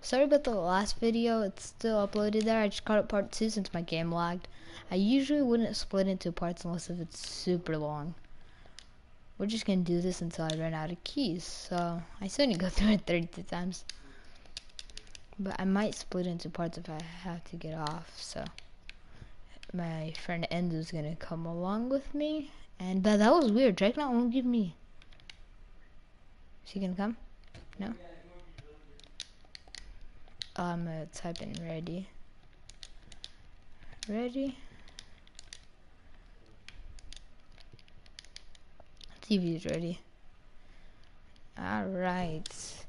Sorry about the last video, it's still uploaded there. I just caught up part 2 since my game lagged. I usually wouldn't split into parts unless if it's super long. We're just gonna do this until I run out of keys, so I still need to go through it 32 times. But I might split into parts if I have to get off, so my friend Enzo's gonna come along with me. And that was weird, Dragonite won't give me. Is he gonna come? No? I'm gonna type in ready. Ready? TV is ready. Alright.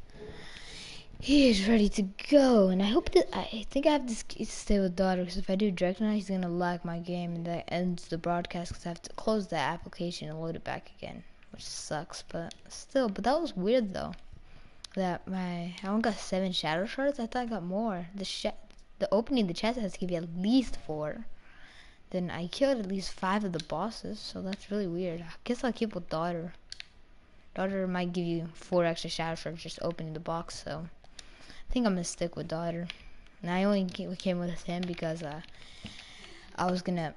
He is ready to go, and I hope that I think I have to stay with daughter, because if I do Dragonite, he's gonna lag my game, and that ends the broadcast because I have to close the application and load it back again, which sucks. But still, but that was weird though. That I only got 7 shadow shards. I thought I got more. The opening the chest has to give you at least 4. Then I killed at least 5 of the bosses, so that's really weird. I guess I'll keep with daughter. Daughter might give you 4 extra shadow shards just opening the box, so I think I'm gonna stick with daughter. And I only came with him because I was gonna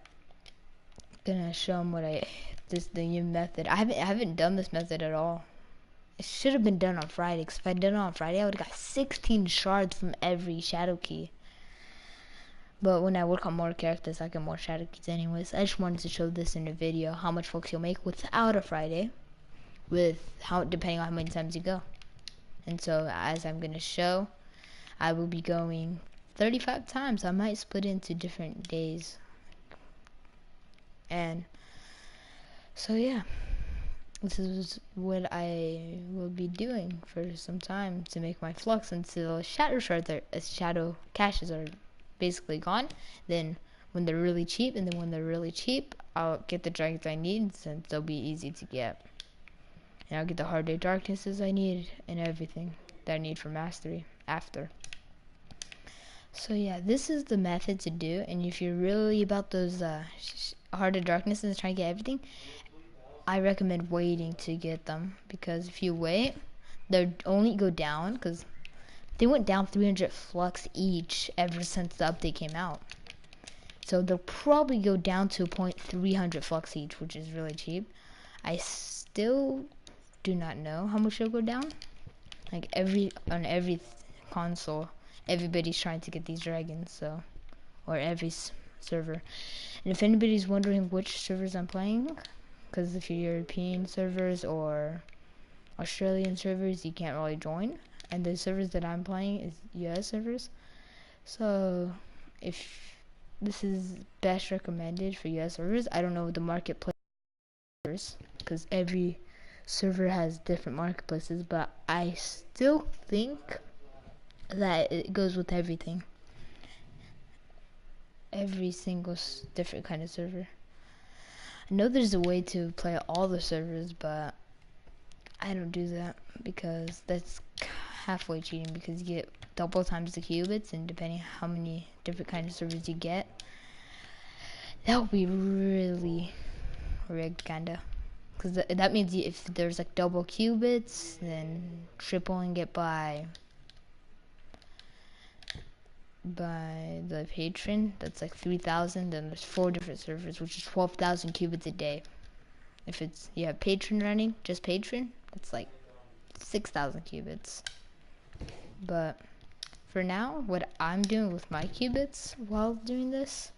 show him what the new method. I haven't done this method at all. It should have been done on Friday, because if I did it on Friday, I would have got 16 shards from every shadow key. But when I work on more characters, I get more shadow keys anyways. I just wanted to show this in a video, how much flux you'll make without a Friday, depending on how many times you go. And so, as I'm gonna show, I will be going 35 times. I might split into different days. And so yeah, this is what I will be doing for some time to make my flux until shadow caches are basically gone. Then when they're really cheap, I'll get the dragons I need, since they'll be easy to get. And I'll get the hard day darknesses I need and everything that I need for mastery after. So yeah, this is the method to do. And if you're really about those hard day darknesses and trying to get everything, I recommend waiting to get them, because if you wait, they'll only go down, because they went down 300 flux each ever since the update came out. So they'll probably go down to 0.300 flux each, which is really cheap. I still do not know how much they'll go down. Like on every console, everybody's trying to get these dragons, so, or every server. And if anybody's wondering which servers I'm playing, because if you're European servers or Australian servers, you can't really join. And the servers that I'm playing is US servers. So if this is best recommended for US servers, I don't know the marketplace, because every server has different marketplaces, but I still think that it goes with everything. Every single different kind of server. I know there's a way to play all the servers, but I don't do that because that's halfway cheating, because you get double times the qubits, and depending how many different kinds of servers you get, that would be really rigged, kinda. Because that means if there's like double qubits, then tripling it by the patron, that's like 3,000. Then there's 4 different servers, which is 12,000 qubits a day. If you have patron running, just patron, it's like 6,000 qubits. But for now, what I'm doing with my qubits while doing this,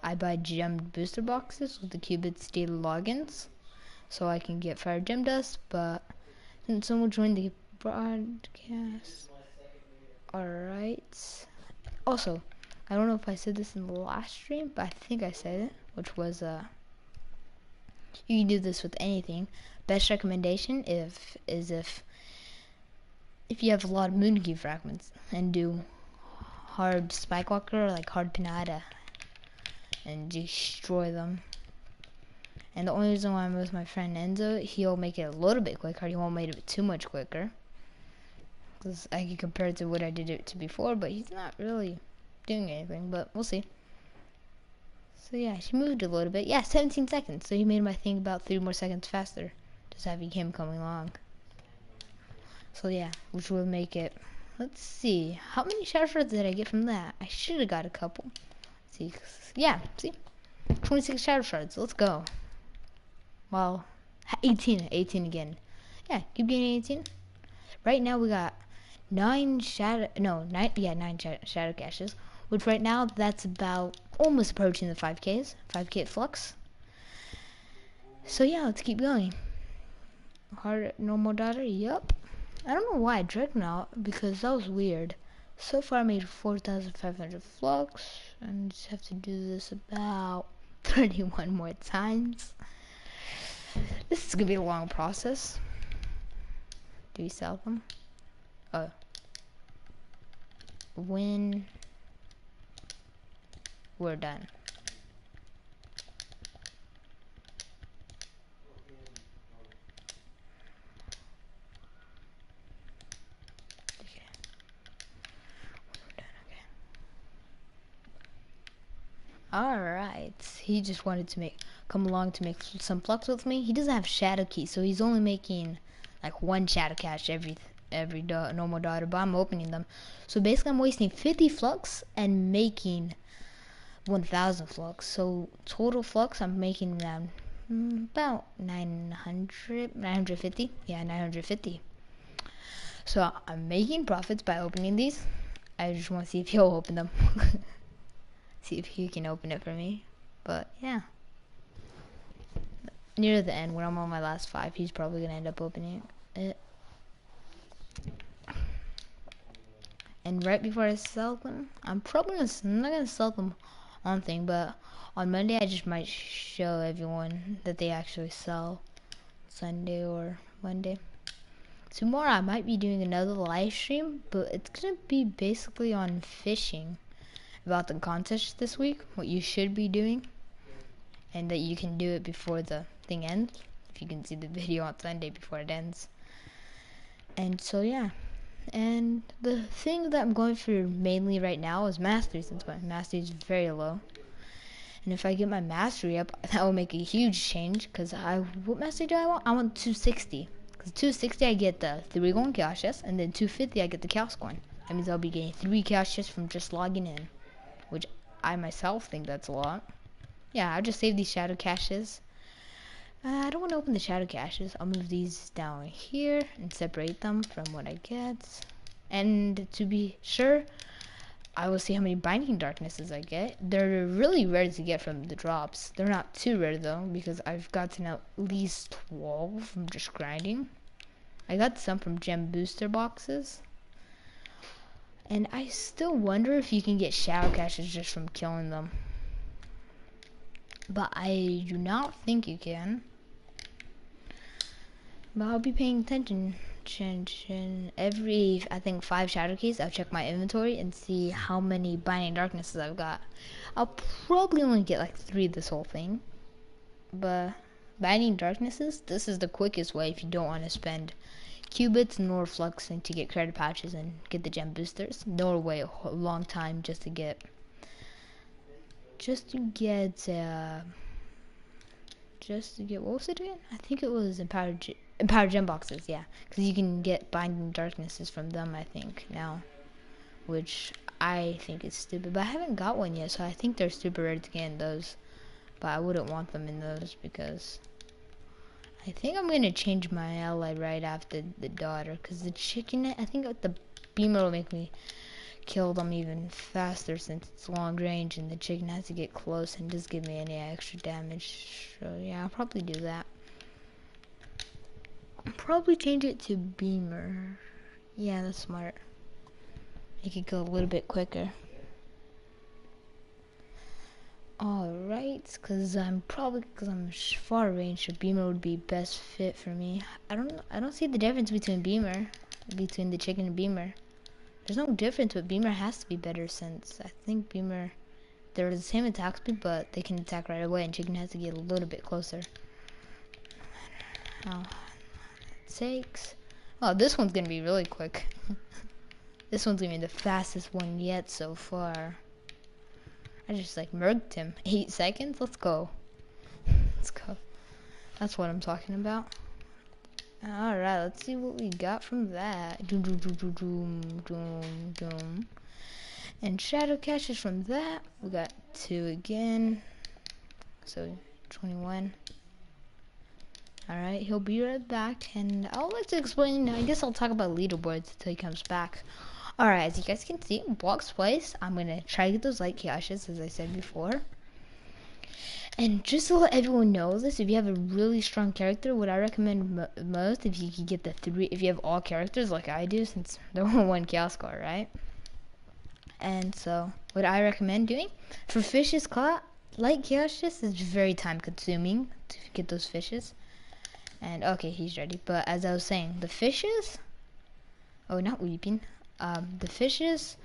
I buy gemmed booster boxes with the qubits daily logins, so I can get fire gem dust. But since someone joined the broadcast, alright. Also, I don't know if I said this in the last stream, but I think I said it, which was you can do this with anything. Best recommendation is if you have a lot of moon key fragments, and do hard spike walker, like hard pinata, and destroy them. And the only reason why I'm with my friend Enzo, he'll make it a little bit quicker. He won't make it too much quicker, because I can compare it to what I did it to before, but he's not really doing anything, but we'll see. So yeah, she moved a little bit. Yeah, 17 seconds. So he made my thing about 3 more seconds faster, just having him coming along. So yeah, which will make it let's see. How many shadow shards did I get from that? I should have got a couple. Let's see, yeah, see? 26 shadow shards. Let's go. Well, 18 again. Yeah, keep getting 18. Right now we got 9 shadow caches, which right now that's about almost approaching the 5Ks, 5K flux. So yeah, let's keep going. Hard normal daughter, yup. I don't know why I Dreadnought, because that was weird. So far I made 4,500 flux, and just have to do this about 31 more times. This is gonna be a long process. Do we sell them? Oh. When we're done. Okay. Alright. He just wanted to come along to make some flux with me. He doesn't have shadow key, so he's only making like 1 shadow cache every normal daughter, but I'm opening them. So basically I'm wasting 50 flux and making 1,000 flux. So total flux I'm making around about 950. Yeah, 950. So I'm making profits by opening these. I just want to see if he'll open them. See if he can open it for me. But yeah, near the end when I'm on my last 5, he's probably gonna end up opening it. And right before I sell them, I'm probably not gonna sell them on thing, but on Monday I just might show everyone that they actually sell Sunday or Monday. Tomorrow I might be doing another live stream, but it's gonna be basically on fishing, about the contest this week, what you should be doing, and that you can do it before the thing ends, if you can see the video on Sunday before it ends. And so yeah, and the thing that I'm going for mainly right now is mastery, since my mastery is very low. And if I get my mastery up, that will make a huge change, because what mastery do I want? I want 260. Because 260 I get the 3 golden caches, and then 250 I get the chaos coin. That means I'll be getting 3 caches from just logging in, which I myself think that's a lot. Yeah, I'll just save these shadow caches. I don't want to open the shadow caches. I'll move these down here and separate them from what I get. And to be sure, I will see how many binding darknesses I get. They're really rare to get from the drops. They're not too rare though, because I've gotten at least 12 from just grinding. I got some from gem booster boxes. And I still wonder if you can get shadow caches just from killing them. But I do not think you can. But I'll be paying attention. Every, I think, 5 shadow keys, I'll check my inventory and see how many binding darknesses I've got. I'll probably only get like 3 this whole thing. But binding darknesses, this is the quickest way if you don't want to spend qubits nor fluxing to get credit patches and get the gem boosters, nor wait a long time just to get what was it again? I think it was empowered gem boxes, yeah, because you can get binding darknesses from them, I think, now, which I think is stupid, but I haven't got one yet, so I think they're super rare to get in those, but I wouldn't want them in those because I think I'm gonna change my ally right after the daughter, because the chicken, I think the beamer will make me kill them even faster since it's long range, and the chicken has to get close and just give me any extra damage. So yeah, I'll probably do that. I'll probably change it to beamer. Yeah, that's smart. Make it go a little bit quicker. Alright, because I'm far range, so beamer would be best fit for me. I don't see the difference between the chicken and beamer. There's no difference, but beamer has to be better, since I think beamer, they're the same attack speed, but they can attack right away, and chicken has to get a little bit closer. How it takes. Oh, this one's gonna be really quick. This one's gonna be the fastest one yet so far. I just like murked him. 8 seconds? Let's go. Let's go. That's what I'm talking about. Alright, let's see what we got from that. Doom, doom, doom, doom, doom, doom, doom. And shadow caches from that. We got 2 again. So 21. Alright, he'll be right back. And I would like to explain, I guess I'll talk about leaderboards until he comes back. Alright, as you guys can see, blocks twice. I'm going to try to get those light caches, as I said before. And just to let everyone know this, if you have a really strong character, what I recommend most, if you can get the 3, if you have all characters like I do, since they're on 1 chaos score, right? And so, what I recommend doing, for fishes caught, light caches is very time consuming to get those fishes. And okay, he's ready. But as I was saying, the fishes, oh, not weeping, the fishes,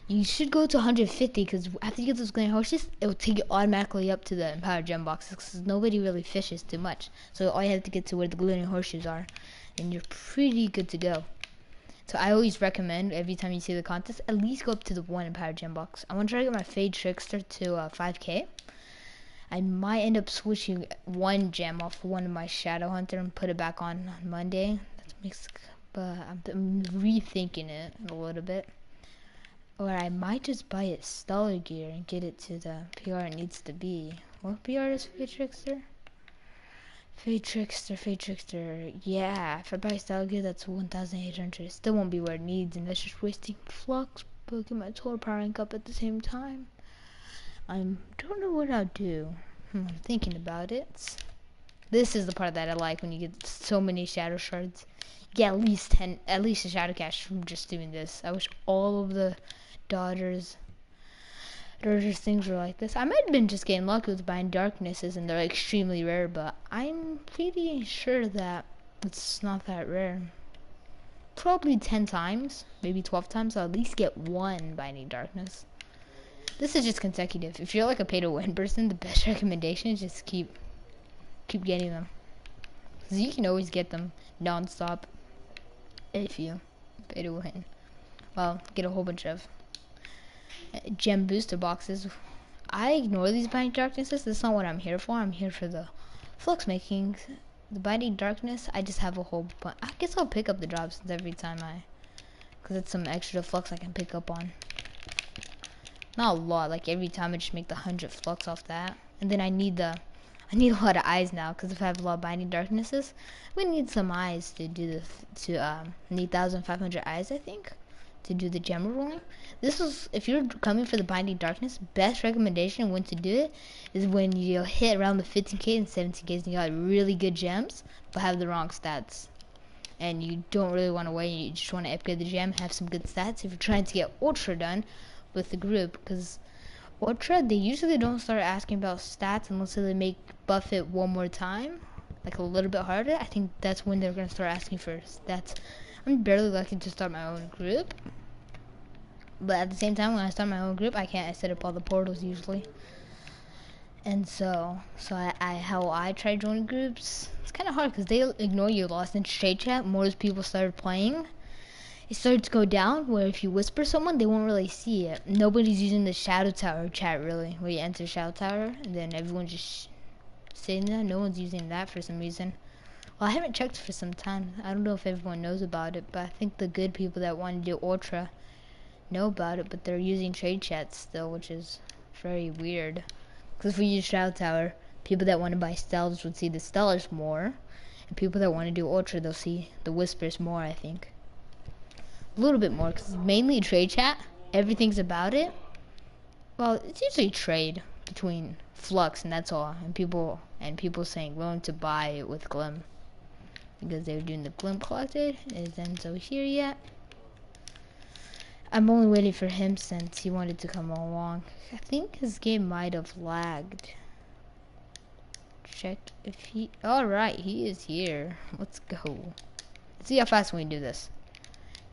you should go to 150 because after you get those glowing horses, it will take you automatically up to the empowered gem boxes because nobody really fishes too much. So all you have to get to where the glowing horseshoes are, and you're pretty good to go. So I always recommend every time you see the contest, at least go up to the 1 empowered gem box. I want to try to get my Fade Trickster to 5k. I might end up switching 1 gem off one of my Shadow Hunter and put it back on Monday. That makes, but I'm rethinking it a little bit. Or I might just buy it Stellar Gear and get it to the PR it needs to be. What PR is Fade Trickster? Fade Trickster. Yeah, if I buy Stellar Gear, that's 1,800. It still won't be where it needs, and that's just wasting flux. But get my total power rank up at the same time. I don't know what I'll do. I'm thinking about it. This is the part that I like when you get so many shadow shards. You get at least a shadow cache from just doing this. I wish all of the daughters things were like this. I might have been just getting lucky with buying darknesses and they're extremely rare, but I'm pretty sure that it's not that rare. Probably 10 times, maybe 12 times, I'll at least get 1 binding darkness. This is just consecutive. If you're like a pay to win person, the best recommendation is just keep getting them. Cause you can always get them non-stop if you pay to win. Well, get a whole bunch of gem booster boxes. I ignore these binding darknesses. That's not what I'm here for. I'm here for the flux making. The binding darkness, I just have a whole bunch. I guess I'll pick up the drops every time because it's some extra flux I can pick up on. Not a lot, like every time I just make the 100 flux off that. And then I need a lot of eyes now, because if I have a lot of binding darknesses, we need some eyes to do need 1,500 eyes, I think, to do the gem rolling. This is, if you're coming for the binding darkness, best recommendation when to do it is when you hit around the 15k and 17k and you got really good gems, but have the wrong stats. And you don't really want to wait, you just want to upgrade the gem, have some good stats if you're trying to get Ultra done with the group, because Ultra, they usually don't start asking about stats unless they make buff it one more time, like a little bit harder. I think that's when they're going to start asking for stats. I'm barely lucky to start my own group, but at the same time, when I start my own group, I set up all the portals usually. And so how I try joining groups, it's kind of hard because they ignore you lost in straight chat. More as people started playing, it started to go down where if you whisper someone, they won't really see it. Nobody's using the Shadow Tower chat really, where you enter Shadow Tower and then everyone's just sitting there. No one's using that for some reason. Well, I haven't checked for some time. I don't know if everyone knows about it, but I think the good people that want to do Ultra know about it, but they're using trade chats still, which is very weird. Because if we use Shadow Tower, people that want to buy Stellars would see the Stellars more, and people that want to do Ultra, they'll see the Whispers more, I think. A little bit more, because mainly trade chat, everything's about it. Well, it's usually trade between Flux, and that's all. And people saying willing to buy it with Glim, because they were doing the Glim collected. Is Enzo here yet? I'm only waiting for him since he wanted to come along. I think his game might have lagged. Check if he... Alright, he is here. Let's go. Let's see how fast we can do this.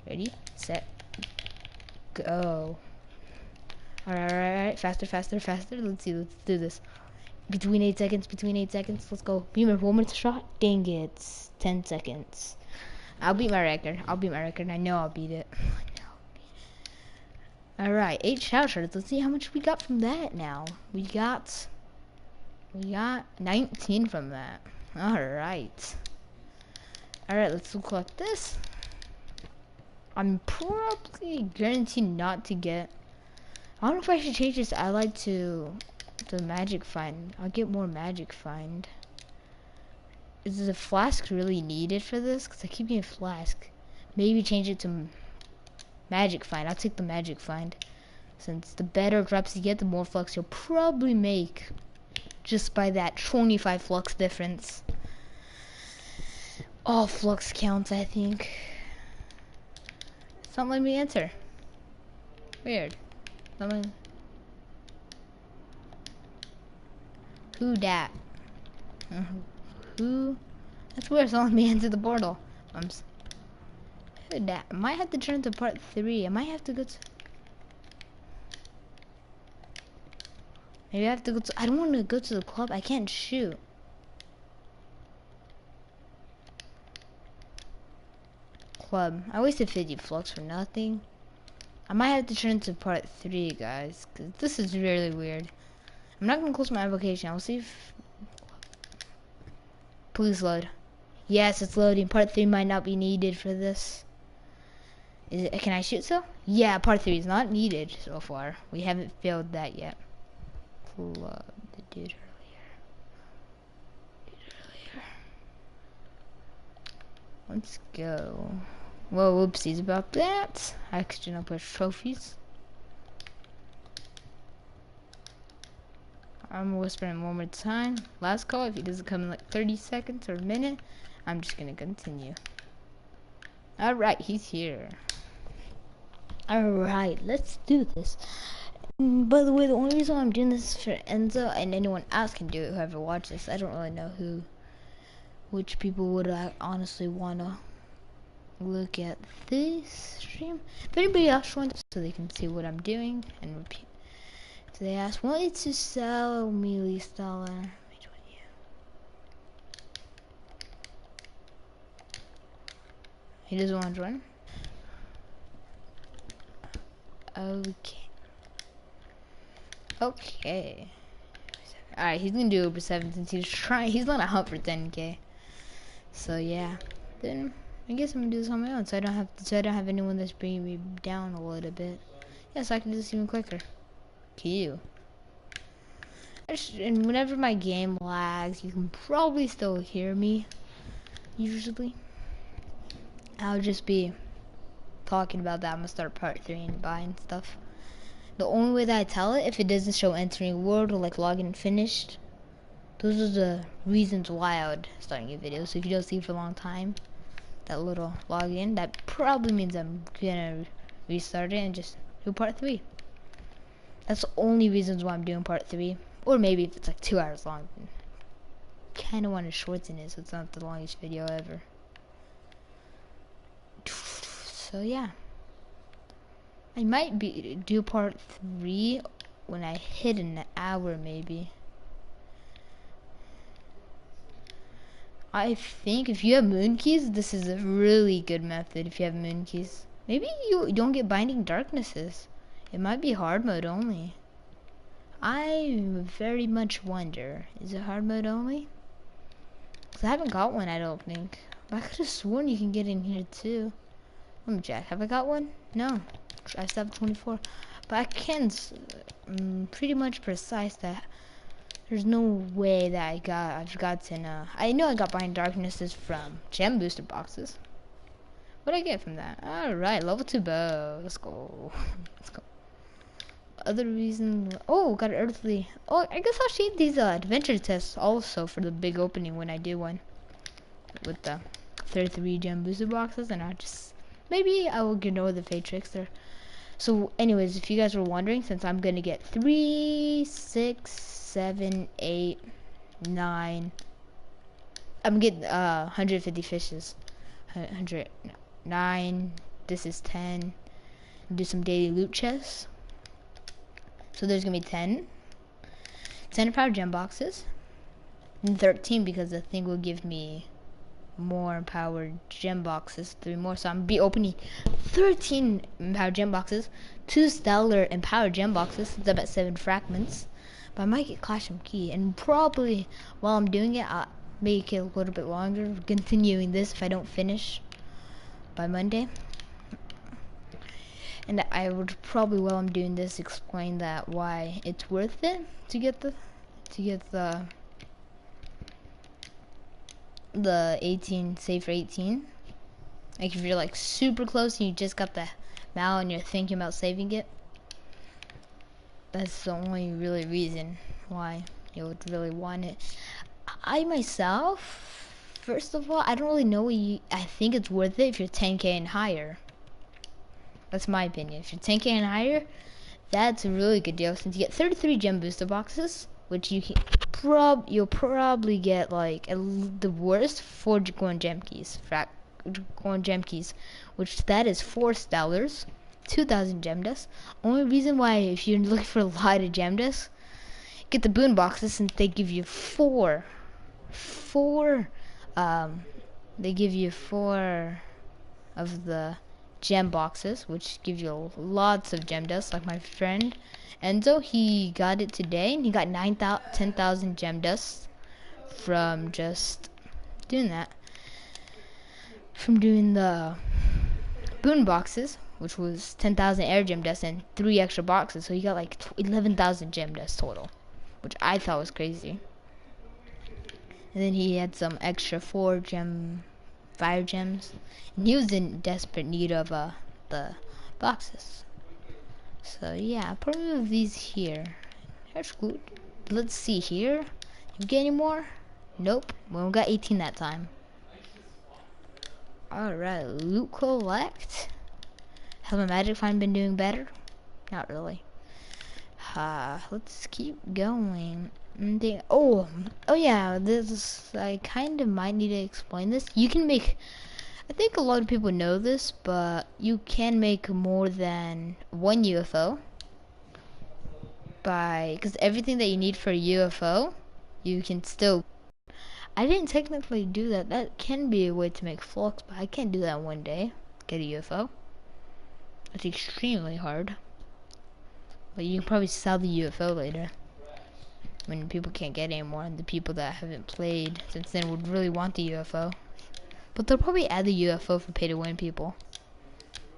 Ready, set, go. Alright. Faster. Let's see, let's do this. Between 8 seconds, let's go. Beamer, 1 minute shot? Dang it. 10 seconds. I'll beat my record. I know I'll beat it. Alright, 8 shout shards. Let's see how much we got from that now. We got 19 from that. Alright, Alright, let's collect this. I'm probably guaranteed not to get... I don't know if I should change this ally to the magic find. I'll get more magic find. Is the flask really needed for this? Because I keep getting flask. Maybe change it to magic find. I'll take the magic find. Since the better drops you get, the more flux you'll probably make. Just by that 25 flux difference. All flux counts, I think. It's not letting me enter. Weird. Who dat? Who? That's weird. It's not letting me enter the portal. Who dat? I might have to turn to part 3. I might have to go to... Maybe I have to go to... I don't want to go to the club. I can't shoot. Club. I wasted 50 flux for nothing. I might have to turn to part 3, guys. Because this is really weird. I'm not going to close my application. I'll see if... Please load. Yes, it's loading. Part 3 might not be needed for this. Is it? Can I shoot still? Yeah, part 3 is not needed so far. We haven't failed that yet. Club. The dude earlier. Let's go. Whoa, whoopsies about that. I accidentally pushed trophies. I'm whispering one more time. Last call. If he doesn't come in like 30 seconds or a minute, I'm just gonna continue. Alright, he's here. Alright, let's do this. By the way, the only reason I'm doing this is for Enzo, and anyone else can do it, whoever watches. I don't really know which people would I honestly wanna look at this stream. If anybody else wants, so they can see what I'm doing and repeat. So they ask, wanted to sell melee dollar. He doesn't want to join. Okay. Alright, he's gonna do over 7 since he's trying. He's on a hunt for 10k. So yeah. Then I guess I'm gonna do this on my own, so I don't have anyone that's bringing me down a little bit. Yeah, so I can do this even quicker. Cute. And whenever my game lags, you can probably still hear me. Usually, I'll just be talking about that. I'm gonna start part 3 and buying stuff. The only way that I tell it, if it doesn't show entering world or like login finished, those are the reasons why I would start a new video. So if you don't see it for a long time, that little login, that probably means I'm gonna restart it and just do part 3. That's the only reasons why I'm doing part 3. Or maybe if it's like 2 hours long, kind of want to shorten it so it's not the longest video ever. So yeah, I might do part 3 when I hit an hour maybe. I think if you have moon keys, this is a really good method. If you have moon keys, maybe you don't get binding darknesses. It might be hard mode only. I very much wonder, is it hard mode only? Cause I haven't got one, I don't think. But I could have sworn you can get in here too. Let me check. Have I got one? No. I still have 24. But I can pretty much precise that there's no way that I've gotten I know I got Binding Darknesses from gem booster boxes. What did I get from that? Alright, level 2 bow. Let's go. Let's go. Other reason, oh, got an earthly. Oh, I guess I'll shade these adventure tests also for the big opening when I do one with the 33 gem booster boxes, and I just maybe I will ignore the fade trickster. So anyways, if you guys were wondering, since I'm gonna get 3, 6, 7, 8, 9, I'm getting 150 fishes. 109. This is 10. Do some daily loot chests. So there's gonna be 10 power gem boxes, and 13 because the thing will give me more powered gem boxes, 3 more. So I'm gonna be opening 13 powered gem boxes, 2 stellar and powered gem boxes. Since I'm at 7 fragments, but I might get Clash of Key, and probably while I'm doing it, make it a little bit longer, continuing this if I don't finish by Monday. And I would probably, while I'm doing this, explain that why it's worth it to get the 18, save for 18. Like if you're like super close and you just got the mal and you're thinking about saving it, that's the only really reason why you would really want it. I myself, first of all, I don't really know I think it's worth it if you're 10k and higher. That's my opinion. If you're 10k and higher, that's a really good deal since you get 33 gem booster boxes, which you'll probably get like the worst 4 golden gem keys, which that is $4, 2,000 gem dust. Only reason why, if you're looking for a lot of gem dust, get the boon boxes since they give you four. They give you 4 of the gem boxes, which give you lots of gem dust. Like my friend Enzo, he got it today and he got 10,000 gem dust from just doing that, from doing the boon boxes, which was 10,000 air gem dust and 3 extra boxes. So he got like 11,000 gem dust total, which I thought was crazy. And then he had some extra 5 gems, and he was in desperate need of the boxes. So yeah, I'll probably move these here. That's good. Let's see here. You get any more? Nope. We only got 18 that time. Alright, loot collect. Has my magic find been doing better? Not really. Let's keep going. Oh yeah, I kind of might need to explain this. You can make, I think a lot of people know this, but you can make more than 1 UFO because everything that you need for a UFO, you can still. I didn't technically do that. That can be a way to make flux, but I can't do that in one day. Get a UFO. It's extremely hard. But you can probably sell the UFO later when people can't get anymore, and the people that haven't played since then would really want the UFO. But they'll probably add the UFO for pay to win people,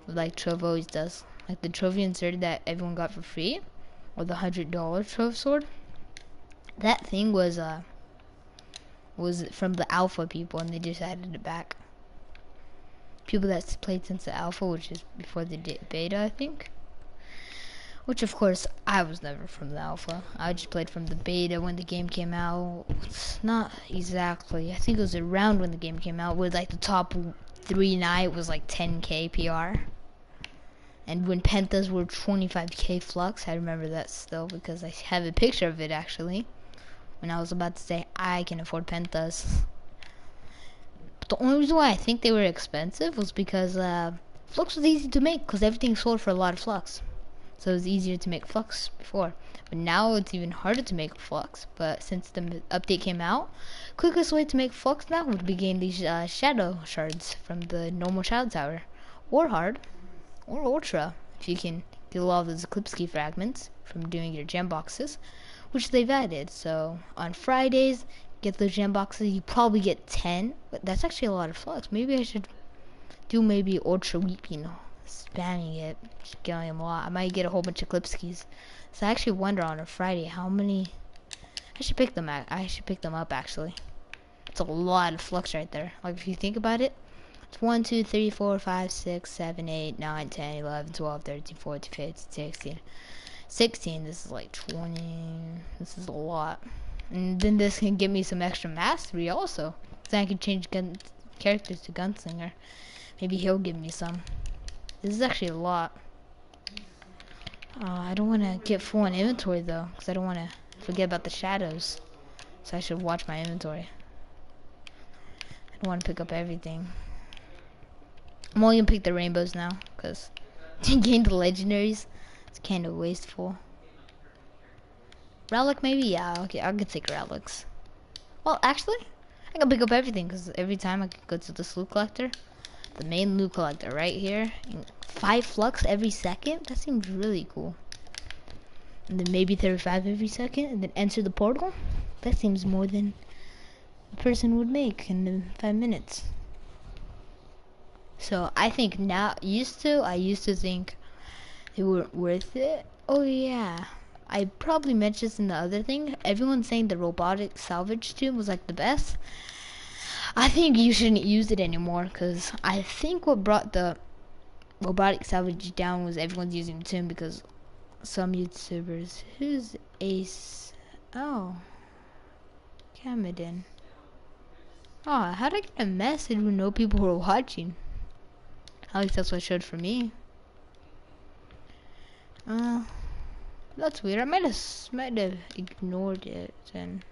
like Trove always does. Like the trophy inserted that everyone got for free, or the $100 Trove sword. That thing was from the alpha people, and they just added it back. People that played since the alpha, which is before the beta, I think. Which, of course, I was never from the alpha. I just played from the beta when the game came out. It's not exactly. I think it was around when the game came out, with like the top 3 night was like 10k PR. And when pentas were 25k flux, I remember that still because I have a picture of it actually. When I was about to say I can afford pentas. But the only reason why I think they were expensive was because flux was easy to make because everything sold for a lot of flux. So it was easier to make flux before. But now it's even harder to make flux. But since the update came out, quickest way to make flux now would be getting these shadow shards from the normal shadow tower. Or hard. Or ultra. If you can get a lot of those eclipse key fragments from doing your gem boxes, which they've added. So on Fridays, get those gem boxes. You probably get 10. But that's actually a lot of flux. Maybe I should do maybe ultra weeping. Spamming it, just getting them a lot. I might get a whole bunch of eclipse keys. So I actually wonder on a Friday how many. I should pick them up actually. It's a lot of flux right there. Like if you think about it, it's 1, 2, 3, 4, 5, 6, 7, 8, 9, 10, 11, 12, 13, 14, 15, 16, 16. This is like 20. This is a lot. And then this can give me some extra mastery also. So I can change characters to gunslinger. Maybe he'll give me some. This is actually a lot. I don't want to get full on inventory though, because I don't want to forget about the shadows. So I should watch my inventory. I don't want to pick up everything. I'm only going to pick the rainbows now, because to gain the legendaries, it's kind of wasteful. Relic maybe? Yeah, okay, I could take relics. Well, actually, I can pick up everything, because every time I can go to the loot collector. The main loot collector right here. 5 flux every second? That seems really cool. And then maybe 35 every second. And then enter the portal? That seems more than a person would make in 5 minutes. So I think now, I used to think they weren't worth it. Oh yeah, I probably mentioned this in the other thing. Everyone's saying the robotic salvage tube was like the best. I think you shouldn't use it anymore, because I think what brought the robotic salvage down was everyone's using the tomb, because some YouTubers. Who's Ace? Oh, Cameron. Oh, how'd I get a message when no people were watching? At least that's what showed for me. That's weird. I might have ignored it then.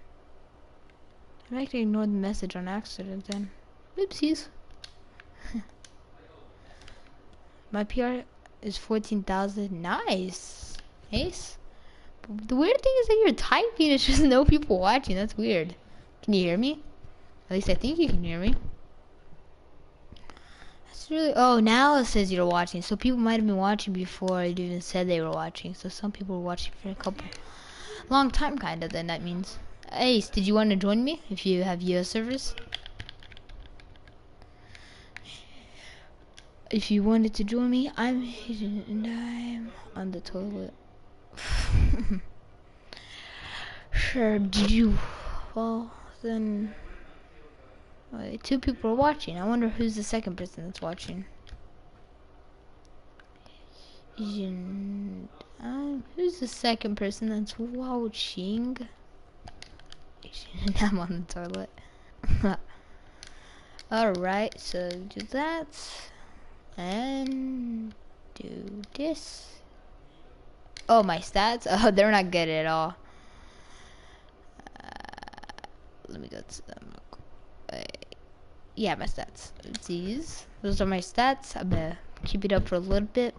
I might have ignored the message on accident then. Oopsies. My PR is 14,000. Nice. Ace. But the weird thing is that you're typing. It's just no people watching. That's weird. Can you hear me? At least I think you can hear me. That's really. Oh, now it says you're watching. So people might have been watching before it even said they were watching. So some people were watching for a long time, kind of. Then that means. Ace, did you want to join me if you have US servers? If you wanted to join me, I'm on the toilet. Sure, did you? Well, then. Wait, 2 people are watching. I wonder who's the second person that's watching. Who's the second person that's watching? I'm on the toilet. Alright, so do that. And do this. Oh, my stats? Oh, they're not good at all. Let me go to them. Yeah, my stats. Those are my stats. I'm gonna keep it up for a little bit.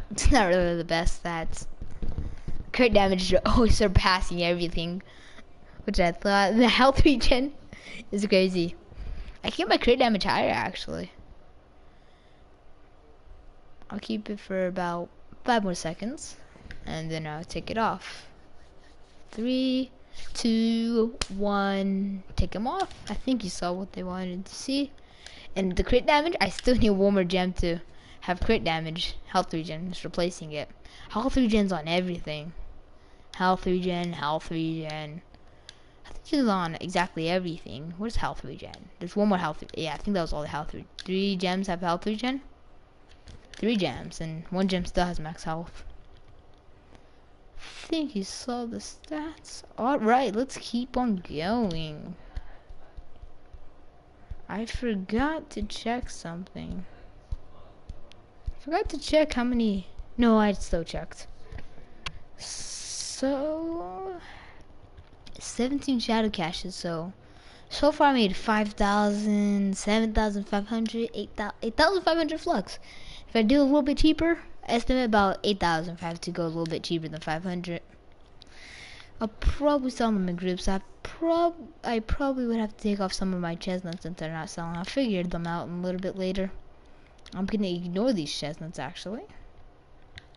It's not really the best stats. Crit damage is always surpassing everything, which I thought. The health regen is crazy. I keep my crit damage higher actually. I'll keep it for about 5 more seconds, and then I'll take it off. 3, 2, 1. Take them off. I think you saw what they wanted to see. And the crit damage, I still need one more gem to have crit damage. Health regen, just replacing it. Health regen's on everything. Health regen, health regen. Health regen's on exactly everything. Where's health regen? There's one more health. Yeah, I think that was all the health regen. 3 gems have health regen. 3 gems, and 1 gem still has max health. I think you saw the stats. Alright, let's keep on going. I forgot to check something. Forgot to check how many. No, I still checked. So 17 shadow caches. So far I made 5,000, 7,500, 8,500 flux. If I do a little bit cheaper, estimate about 8,000. If I have to go a little bit cheaper than 500, I'll probably sell them in groups. I probably would have to take off some of my chestnuts since they're not selling. I'll figure them out a little bit later. I'm gonna ignore these chestnuts actually.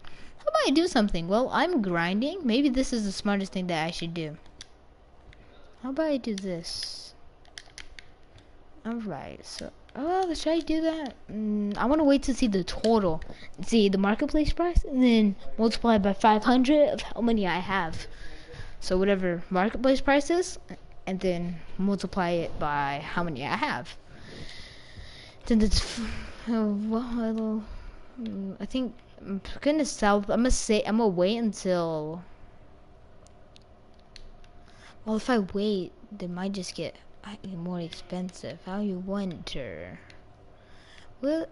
How about I do something? Well, I'm grinding. Maybe this is the smartest thing that I should do. How about I do this? Alright, so should I do that? I want to wait to see the total. See the marketplace price, and then multiply by 500 of how many I have. So whatever marketplace price is, and then multiply it by how many I have. Since it's I think I'm gonna sell. I'm gonna wait until. Well, if I wait, they might just get more expensive. How you wonder? Well,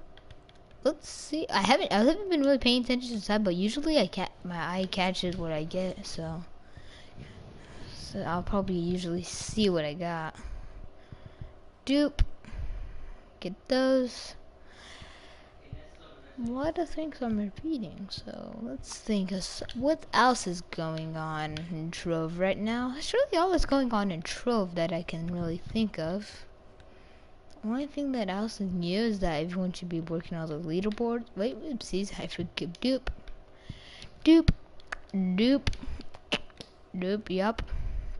let's see. I haven't been really paying attention to the side, but usually my eye catches what I get, so I'll probably usually see what I got. Dupe. Get those. A lot of things I'm repeating, so let's think of what else is going on in Trove right now. It's really all that's going on in Trove that I can really think of. The only thing that else is new is that everyone should be working on the leaderboard. Wait, oopsies, I forget. Dupe. Yup.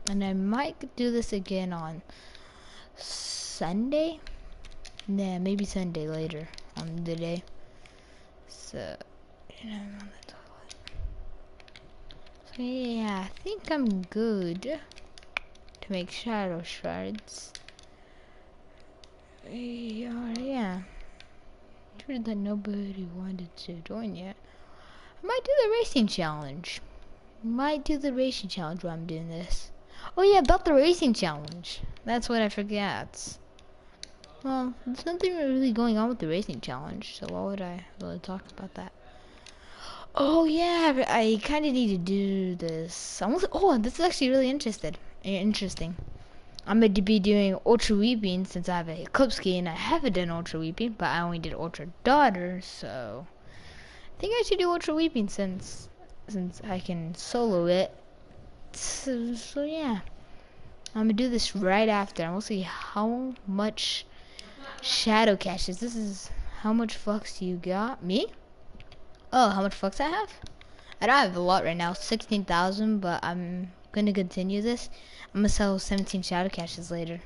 And I might do this again on Sunday. Yeah, maybe Sunday later on the day. So, I'm on the toilet. So yeah, I think I'm good to make shadow shards. Yeah. Sure that nobody wanted to join yet. I might do the racing challenge. Might do the racing challenge while I'm doing this. Oh yeah, about the racing challenge. That's what I forgot. Well, there's nothing really going on with the racing challenge, so why would I really talk about that? Oh yeah, I kind of need to do this. Oh, this is actually really interesting. I'm going to be doing Ultra Weeping since I have a Eclipse key and I haven't done Ultra Weeping, but I only did Ultra Daughter, so I think I should do Ultra Weeping since I can solo it. So yeah, I'm gonna do this right after, and we'll see how much shadow caches. This is how much flux you got. Me? Oh, how much flux I have? I don't have a lot right now, 16,000, but I'm gonna continue this. I'm gonna sell 17 shadow caches later.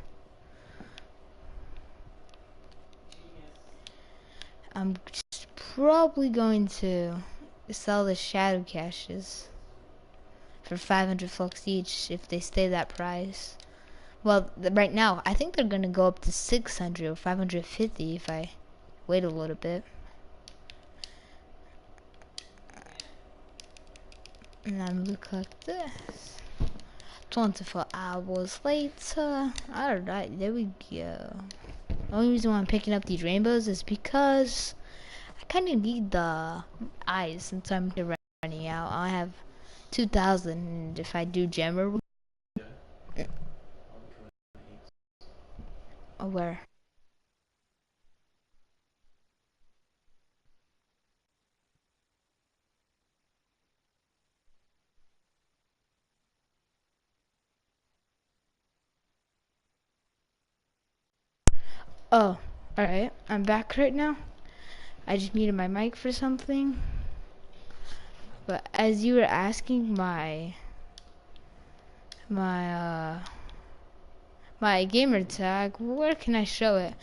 I'm just probably going to sell the shadow caches for 500 flux each if they stay that price. Well, right now I think they're gonna go up to 600 or 550 if I wait a little bit. And I'm look like this. 24 hours later. Alright, there we go. The only reason why I'm picking up these rainbows is because I kind of need the eyes since I'm running out. I have 2,000, and if I do gemmer, where? Oh, alright. I'm back right now. I just muted my mic for something. But as you were asking my gamer tag, where can I show it?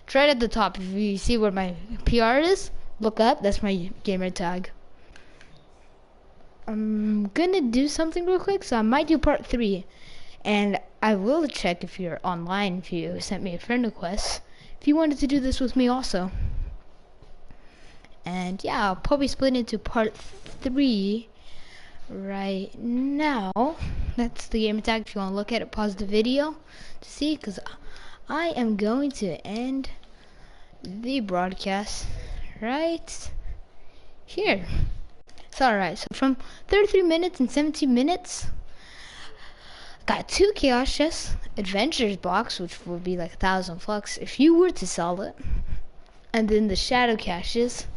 It's right at the top. If you see where my PR is, look up. That's my gamer tag. I'm gonna do something real quick, so I might do part 3. And I will check if you're online, if you sent me a friend request, if you wanted to do this with me also. And yeah, I'll probably split into part 3 right now. That's the game tag. If you want to look at it, pause the video to see, because I am going to end the broadcast right here. It's alright. So from 33 minutes and 17 minutes, got 2 chaos chests, adventures box, which will be like 1,000 flux if you were to sell it, and then the shadow caches,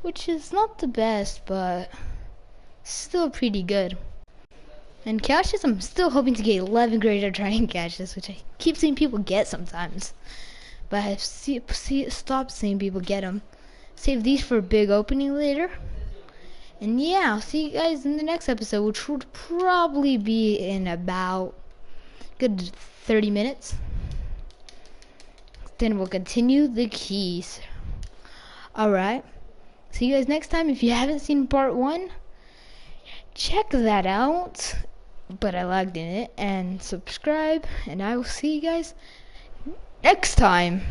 which is not the best, but still pretty good. And caches, I'm still hoping to get 11 greater trying caches, which I keep seeing people get sometimes, but I've stopped seeing people get them. Save these for a big opening later. And yeah, I'll see you guys in the next episode, which would probably be in about good 30 minutes. Then we'll continue the keys. Alright. See you guys next time. If you haven't seen part 1, check that out. But I lagged in it. And subscribe. And I will see you guys next time.